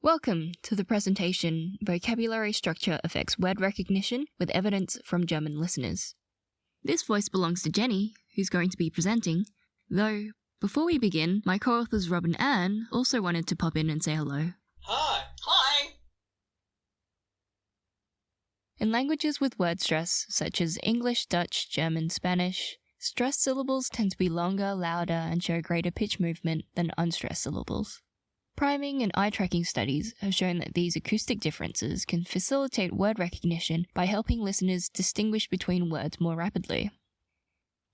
Welcome to the presentation Vocabulary Structure Affects Word Recognition with Evidence from German Listeners. This voice belongs to Jenny, who's going to be presenting, though before we begin, my co-authors Rob and Anne also wanted to pop in and say hello. Hi. Hi. In languages with word stress, such as English, Dutch, German, Spanish, stressed syllables tend to be longer, louder, and show greater pitch movement than unstressed syllables. Priming and eye-tracking studies have shown that these acoustic differences can facilitate word recognition by helping listeners distinguish between words more rapidly.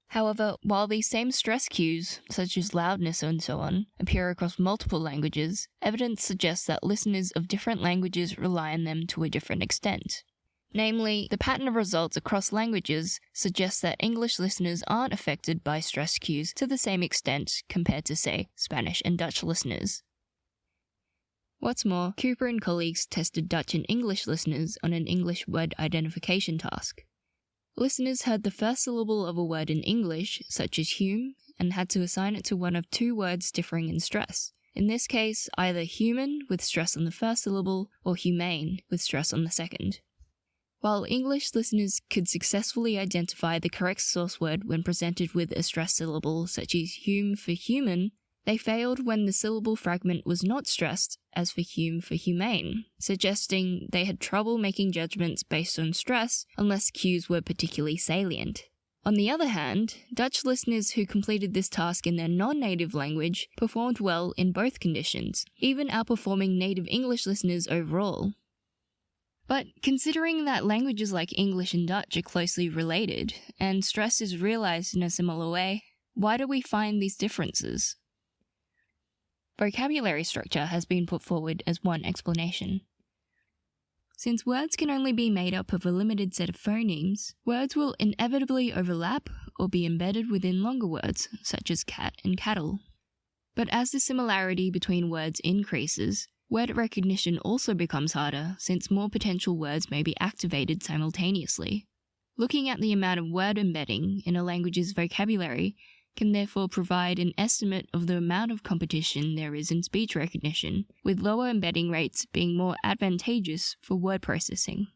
However, while these same stress cues, such as loudness and so on, appear across multiple languages, evidence suggests that listeners of different languages rely on them to a different extent. Namely, the pattern of results across languages suggests that English listeners aren't affected by stress cues to the same extent compared to, say, Spanish and Dutch listeners. What's more, Cooper and colleagues tested Dutch and English listeners on an English word identification task. Listeners heard the first syllable of a word in English, such as hume, and had to assign it to one of two words differing in stress. In this case, either human with stress on the first syllable or humane with stress on the second. While English listeners could successfully identify the correct source word when presented with a stressed syllable such as hume for human, they failed when the syllable fragment was not stressed, as for hume for humane, suggesting they had trouble making judgments based on stress unless cues were particularly salient. On the other hand, Dutch listeners who completed this task in their non-native language performed well in both conditions, even outperforming native English listeners overall. But considering that languages like English and Dutch are closely related, and stress is realized in a similar way, why do we find these differences? Vocabulary structure has been put forward as one explanation. Since words can only be made up of a limited set of phonemes, words will inevitably overlap or be embedded within longer words, such as cat and cattle. But as the similarity between words increases, word recognition also becomes harder since more potential words may be activated simultaneously. Looking at the amount of word embedding in a language's vocabulary can therefore provide an estimate of the amount of competition there is in speech recognition, with lower embedding rates being more advantageous for word processing.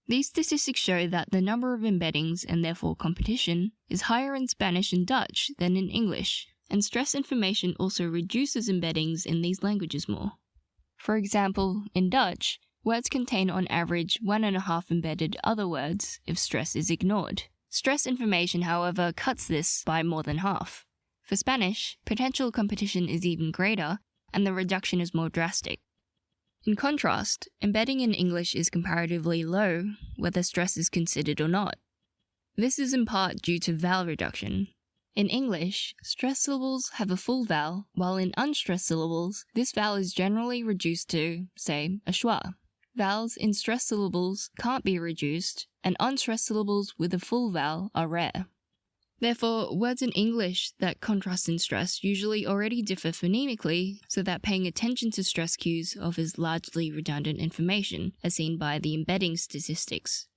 These statistics show that the number of embeddings, and therefore competition, is higher in Spanish and Dutch than in English, and stress information also reduces embeddings in these languages more. For example, in Dutch, words contain on average 1.5 embedded other words if stress is ignored. Stress information, however, cuts this by more than half. For Spanish, potential competition is even greater, and the reduction is more drastic. In contrast, embedding in English is comparatively low, whether stress is considered or not. This is in part due to vowel reduction. In English, stressed syllables have a full vowel, while in unstressed syllables, this vowel is generally reduced to, say, a schwa. Vowels in stressed syllables can't be reduced, and unstressed syllables with a full vowel are rare. Therefore, words in English that contrast in stress usually already differ phonemically, so that paying attention to stress cues offers largely redundant information, as seen by the embedding statistics.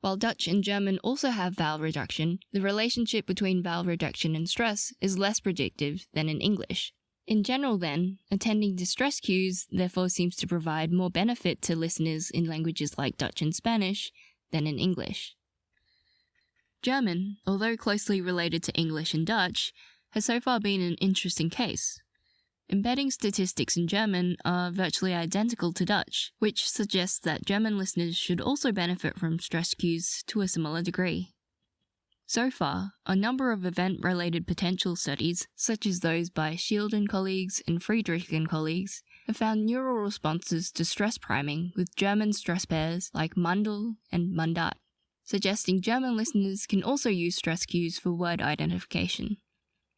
While Dutch and German also have vowel reduction, the relationship between vowel reduction and stress is less predictive than in English. In general then, attending to stress cues therefore seems to provide more benefit to listeners in languages like Dutch and Spanish than in English. German, although closely related to English and Dutch, has so far been an interesting case. Embedding statistics in German are virtually identical to Dutch, which suggests that German listeners should also benefit from stress cues to a similar degree. So far, a number of event-related potential studies, such as those by Shield and colleagues and Friedrich and colleagues, have found neural responses to stress priming with German stress pairs like Mundel and Mundat, suggesting German listeners can also use stress cues for word identification.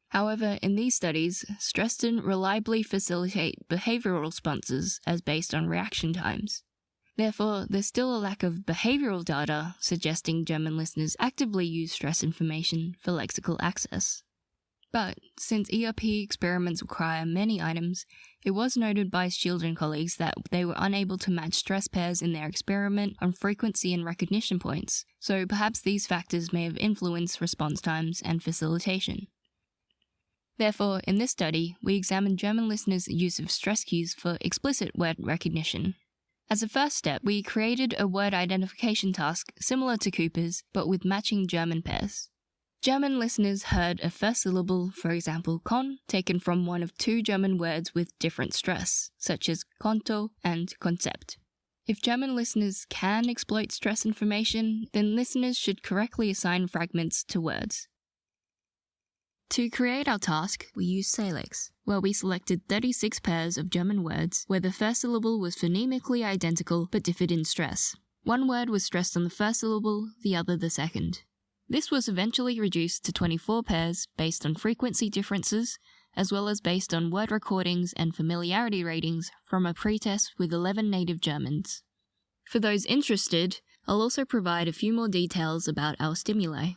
However, in these studies, stress didn't reliably facilitate behavioral responses as based on reaction times. Therefore, there's still a lack of behavioral data suggesting German listeners actively use stress information for lexical access. But, since ERP experiments require many items, it was noted by Shield and colleagues that they were unable to match stress pairs in their experiment on frequency and recognition points, so perhaps these factors may have influenced response times and facilitation. Therefore, in this study, we examined German listeners' use of stress cues for explicit word recognition. As a first step, we created a word identification task similar to Cooper's, but with matching German pairs. German listeners heard a first syllable, for example Kon, taken from one of two German words with different stress, such as Konto and Konzept. If German listeners can exploit stress information, then listeners should correctly assign fragments to words. To create our task, we used Salix, where we selected 36 pairs of German words where the first syllable was phonemically identical but differed in stress. One word was stressed on the first syllable, the other the second. This was eventually reduced to 24 pairs based on frequency differences, as well as based on word recordings and familiarity ratings from a pretest with 11 native Germans. For those interested, I'll also provide a few more details about our stimuli.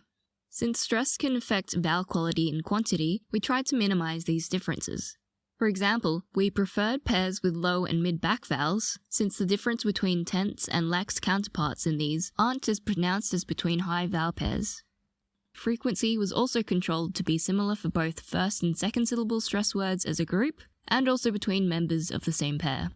Since stress can affect vowel quality and quantity, we tried to minimize these differences. For example, we preferred pairs with low and mid-back vowels, since the difference between tense and lax counterparts in these aren't as pronounced as between high vowel pairs. Frequency was also controlled to be similar for both first and second syllable stress words as a group, and also between members of the same pair.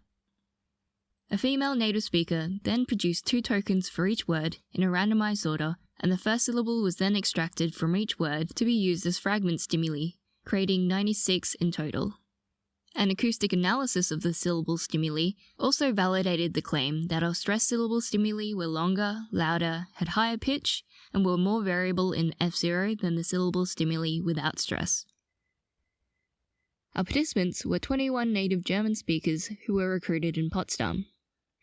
A female native speaker then produced 2 tokens for each word in a randomized order, and the first syllable was then extracted from each word to be used as fragment stimuli, creating 96 in total. An acoustic analysis of the syllable stimuli also validated the claim that our stress syllable stimuli were longer, louder, had higher pitch, and were more variable in F0 than the syllable stimuli without stress. Our participants were 21 native German speakers who were recruited in Potsdam.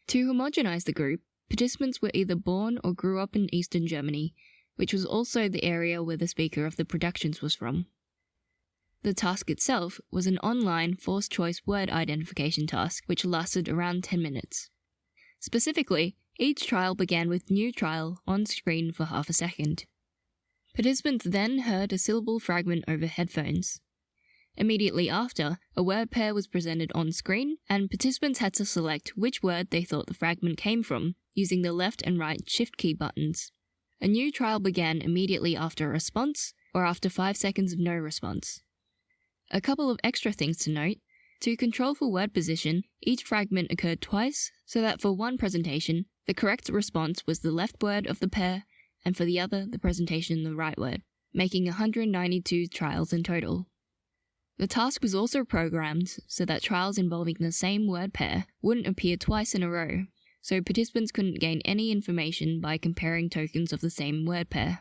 To homogenize the group, participants were either born or grew up in Eastern Germany, which was also the area where the speaker of the productions was from. The task itself was an online forced choice word identification task which lasted around 10 minutes. Specifically, each trial began with new trial on screen for half a second. Participants then heard a syllable fragment over headphones. Immediately after, a word pair was presented on screen, and participants had to select which word they thought the fragment came from, using the left and right shift key buttons. A new trial began immediately after a response, or after 5 seconds of no response. A couple of extra things to note. To control for word position, each fragment occurred twice, so that for one presentation, the correct response was the left word of the pair, and for the other, the presentation the right word, making 192 trials in total. The task was also programmed so that trials involving the same word pair wouldn't appear twice in a row, so participants couldn't gain any information by comparing tokens of the same word pair.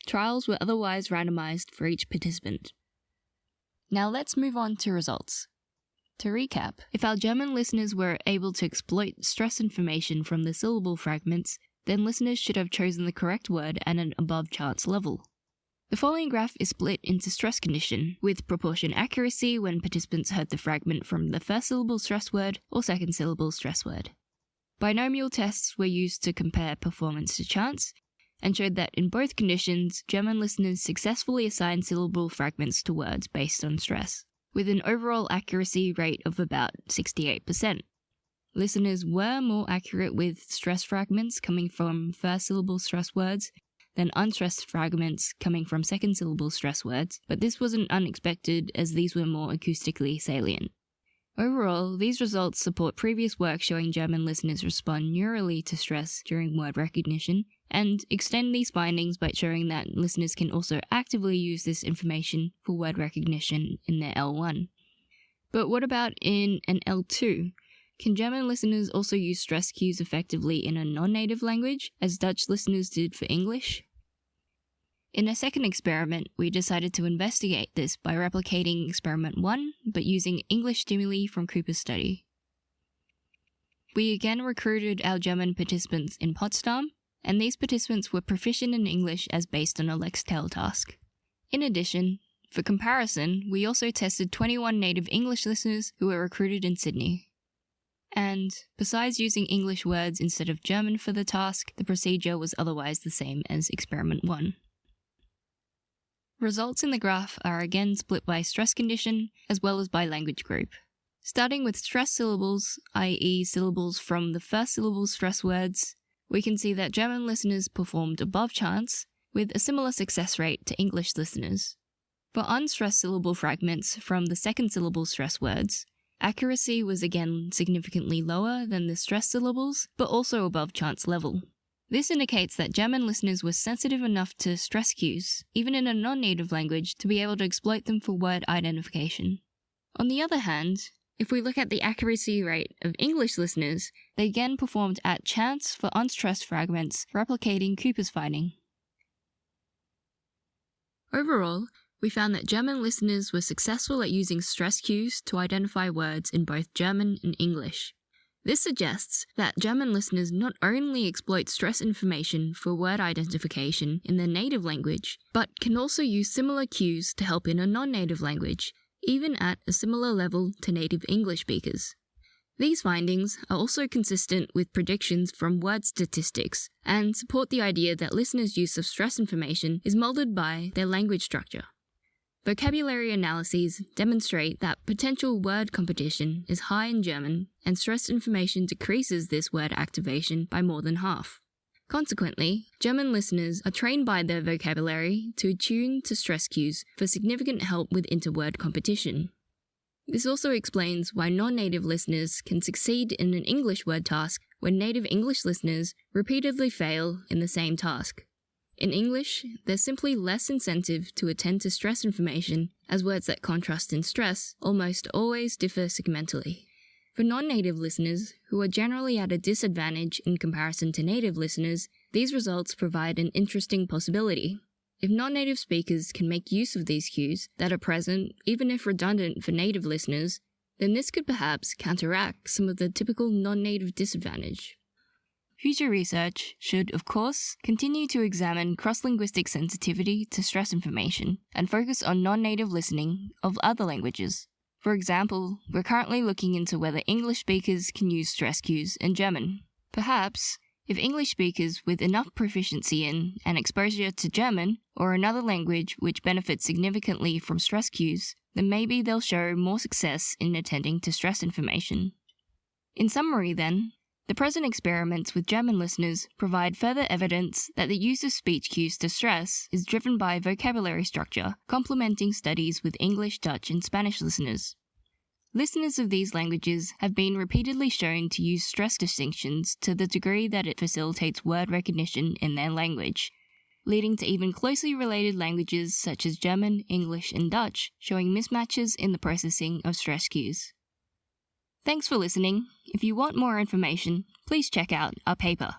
Trials were otherwise randomized for each participant. Now let's move on to results. To recap, if our German listeners were able to exploit stress information from the syllable fragments, then listeners should have chosen the correct word at an above chance level. The following graph is split into stress condition, with proportion accuracy when participants heard the fragment from the first syllable stress word or second syllable stress word. Binomial tests were used to compare performance to chance, and showed that in both conditions, German listeners successfully assigned syllable fragments to words based on stress, with an overall accuracy rate of about 68%. Listeners were more accurate with stress fragments coming from first syllable stress words than unstressed fragments coming from second syllable stress words, but this wasn't unexpected as these were more acoustically salient. Overall, these results support previous work showing German listeners respond neurally to stress during word recognition, and extend these findings by showing that listeners can also actively use this information for word recognition in their L1. But what about in an L2? Can German listeners also use stress cues effectively in a non-native language, as Dutch listeners did for English? In a second experiment, we decided to investigate this by replicating experiment 1, but using English stimuli from Cooper's study. We again recruited our German participants in Potsdam, and these participants were proficient in English as based on a Lextel task. In addition, for comparison, we also tested 21 native English listeners who were recruited in Sydney. And, besides using English words instead of German for the task, the procedure was otherwise the same as experiment 1. Results in the graph are again split by stress condition, as well as by language group. Starting with stress syllables, i.e. syllables from the first syllable stress words, we can see that German listeners performed above chance, with a similar success rate to English listeners. For unstressed syllable fragments from the second syllable stress words, accuracy was again significantly lower than the stressed syllables, but also above chance level. This indicates that German listeners were sensitive enough to stress cues, even in a non-native language, to be able to exploit them for word identification. On the other hand, if we look at the accuracy rate of English listeners, they again performed at chance for unstressed fragments, replicating Cooper's finding. Overall, we found that German listeners were successful at using stress cues to identify words in both German and English. This suggests that German listeners not only exploit stress information for word identification in their native language, but can also use similar cues to help in a non-native language, even at a similar level to native English speakers. These findings are also consistent with predictions from word statistics and support the idea that listeners' use of stress information is molded by their language structure. Vocabulary analyses demonstrate that potential word competition is high in German, and stress information decreases this word activation by more than half. Consequently, German listeners are trained by their vocabulary to attune to stress cues for significant help with interword competition. This also explains why non-native listeners can succeed in an English word task when native English listeners repeatedly fail in the same task. In English, there's simply less incentive to attend to stress information, as words that contrast in stress almost always differ segmentally. For non-native listeners, who are generally at a disadvantage in comparison to native listeners, these results provide an interesting possibility. If non-native speakers can make use of these cues that are present, even if redundant for native listeners, then this could perhaps counteract some of the typical non-native disadvantage. Future research should, of course, continue to examine cross-linguistic sensitivity to stress information and focus on non-native listening of other languages. For example, we're currently looking into whether English speakers can use stress cues in German. Perhaps, if English speakers with enough proficiency in and exposure to German or another language which benefits significantly from stress cues, then maybe they'll show more success in attending to stress information. In summary then, the present experiments with German listeners provide further evidence that the use of speech cues to stress is driven by vocabulary structure, complementing studies with English, Dutch, and Spanish listeners. Listeners of these languages have been repeatedly shown to use stress distinctions to the degree that it facilitates word recognition in their language, leading to even closely related languages such as German, English, and Dutch showing mismatches in the processing of stress cues. Thanks for listening. If you want more information, please check out our paper.